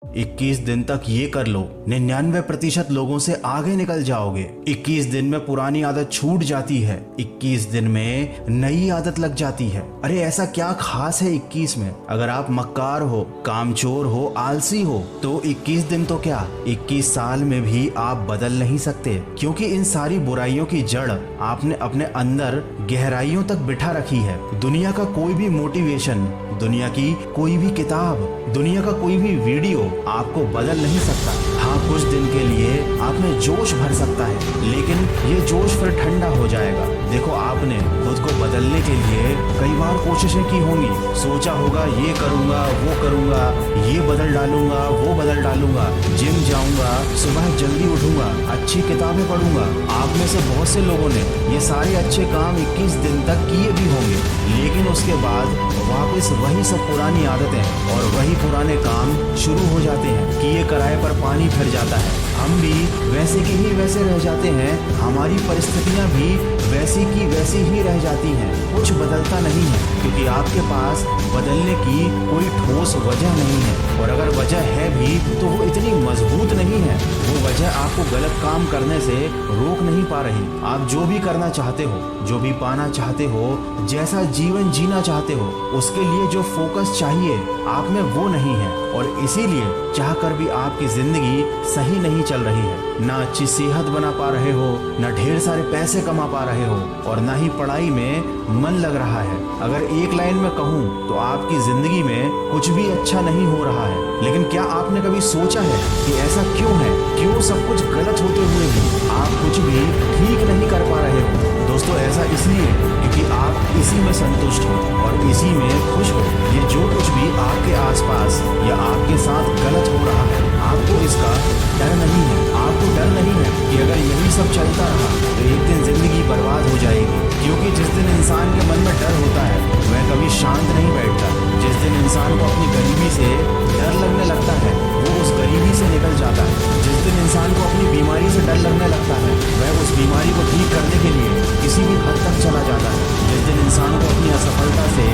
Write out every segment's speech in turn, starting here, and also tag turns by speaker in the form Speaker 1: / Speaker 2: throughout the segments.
Speaker 1: 21 दिन तक ये कर लो, 99% लोगों से आगे निकल जाओगे। 21 दिन में पुरानी आदत छूट जाती है, 21 दिन में नई आदत लग जाती है। अरे ऐसा क्या खास है 21 में? अगर आप मक्कार हो, कामचोर हो, आलसी हो तो 21 दिन तो क्या 21 साल में भी आप बदल नहीं सकते, क्योंकि इन सारी बुराइयों की जड़ आपने अपने अंदर गहराइयों तक बिठा रखी है। दुनिया का कोई भी मोटिवेशन, दुनिया की कोई भी किताब, दुनिया का कोई भी वीडियो आपको बदल नहीं सकता। हाँ, कुछ दिन के लिए आप में जोश भर सकता है, लेकिन ये जोश फिर ठंडा हो जाएगा। देखो, आपने खुद को बदलने के लिए कई बार कोशिशें की होंगी, सोचा होगा ये करूंगा, वो करूंगा, ये बदल डालूंगा, वो बदल डालूंगा, जिम जाऊंगा, सुबह जल्दी उठूंगा, अच्छी किताबें पढ़ूंगा। आप में से बहुत से लोगों ने ये सारे अच्छे काम 21 दिन तक किए भी होंगे, लेकिन उसके बाद वापस वही सब पुरानी आदतें और वही पुराने काम शुरू हो जाते हैं। किए कराए पर पानी फिर जाता है, हम भी वैसे के ही वैसे रह जाते हैं, हमारी परिस्थितियां भी वैसी की वैसी ही रह जाती हैं। कुछ बदलता नहीं है, क्योंकि आपके पास बदलने की कोई ठोस वजह नहीं है, और अगर वजह है भी तो वो इतनी मजबूत नहीं है। वो वजह आपको गलत काम करने से रोक नहीं पा रही। आप जो भी करना चाहते हो, जो भी पाना चाहते हो, जैसा जीवन जीना चाहते हो, उसके लिए जो फोकस चाहिए आप में वो नहीं है, और इसीलिए चाहकर भी आपकी जिंदगी सही नहीं चल रही है। ना अच्छी सेहत बना पा रहे हो, ना ढेर सारे पैसे कमा पा रहे हो, और ना ही पढ़ाई में मन लग रहा है। अगर एक लाइन में कहूँ तो आपकी जिंदगी में कुछ भी अच्छा नहीं हो रहा है। लेकिन क्या आपने कभी सोचा है कि ऐसा क्यों है? क्यों सब कुछ गलत होते हुए भी आप कुछ भी ठीक नहीं कर पा रहे हो? दोस्तों, ऐसा इसलिए क्योंकि आप इसी में संतुष्ट हो और इसी में खुश हो। ये जो कुछ भी आपके आसपास या आपके साथ गलत हो रहा है, आपको इसका डर नहीं है। आपको डर नहीं है कि अगर यही सब चलता रहा तो एक दिन जिंदगी बर्बाद हो जाएगी, क्योंकि जिस दिन इंसान के मन में डर होता है वह कभी शांत नहीं बैठता। जिस दिन इंसान को अपनी गरीबी से डर लगने लगता है वो उस गरीबी से निकल जाता है। जिस दिन इंसान को अपनी बीमारी से डर लगने लगता है वह उस बीमारी को ठीक करने के लिए किसी भी हद तक चला जाता है। जिस दिन इंसान को अपनी असफलता से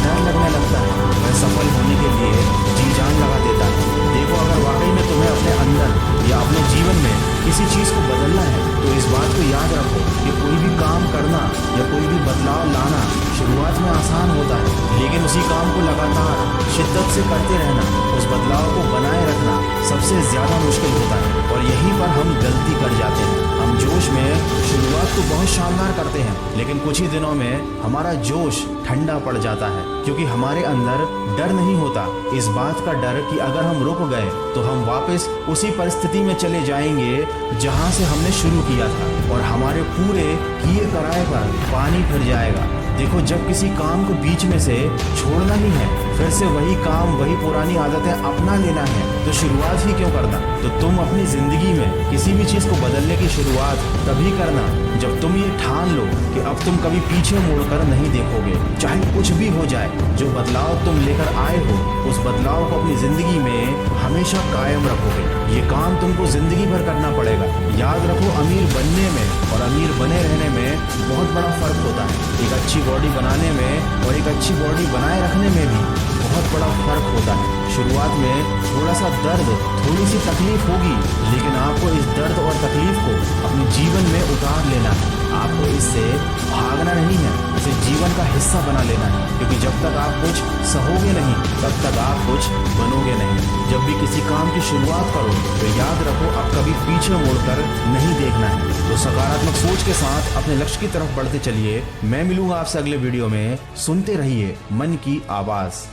Speaker 1: डर लगने लगता है वह सफल होने के लिए जी जान लगा देता है। देखो, अगर वाकई में तुम्हें अपने अंदर या अपने जीवन में किसी चीज को बदलना है तो इस बात को याद रखो कि कोई भी काम करना या कोई भी बदलाव लाना शुरुआत में आसान होता है, लेकिन उसी काम को लगातार शिद्दत से करते रहना, उस बदलाव को बनाए रखना सबसे ज्यादा मुश्किल होता है। और यहीं पर हम गलती कर जाते हैं। हम जोश में शुरुआत तो बहुत शानदार करते हैं, लेकिन कुछ ही दिनों में हमारा जोश ठंडा पड़ जाता है, क्योंकि हमारे अंदर डर नहीं होता। इस बात का डर कि अगर हम रुक गए तो हम वापस उसी परिस्थिति में चले जाएंगे जहां से हमने शुरू किया था, और हमारे पूरे किए कराए पर पानी फिर जाएगा। देखो, जब किसी काम को बीच में से छोड़ना ही है, फिर से वही काम, वही पुरानी आदतें अपना लेना है, तो शुरुआत ही क्यों करना? तो तुम अपनी जिंदगी में किसी भी चीज को बदलने की शुरुआत तभी करना जब तुम ये ठान लो कि अब तुम कभी पीछे मुड़कर नहीं देखोगे। चाहे कुछ भी हो जाए, जो बदलाव तुम लेकर आए हो उस बदलाव को अपनी जिंदगी में हमेशा कायम रखोगे। ये काम तुमको जिंदगी भर करना पड़ेगा। याद रखो, अमीर बनने में और अमीर बने रहने में बहुत बड़ा फर्क होता है। एक अच्छी बॉडी बनाने में और एक अच्छी बॉडी बनाए रखने में भी बहुत बड़ा फर्क होता है। शुरुआत में थोड़ा सा दर्द, थोड़ी सी तकलीफ होगी, लेकिन आपको इस दर्द और तकलीफ को अपने जीवन में उतार लेना है। आपको इससे भागना नहीं है, इसे जीवन का हिस्सा बना लेना है, क्योंकि जब तक आप कुछ सहोगे नहीं तब तक आप कुछ बनोगे नहीं। जब भी किसी काम की शुरुआत करो तो याद रखो, अब कभी पीछे मुड़कर नहीं देखना है। तो सकारात्मक सोच के साथ अपने लक्ष्य की तरफ बढ़ते चलिए। मैं मिलूंगा आपसे अगले वीडियो में। सुनते रहिए मन की आवाज।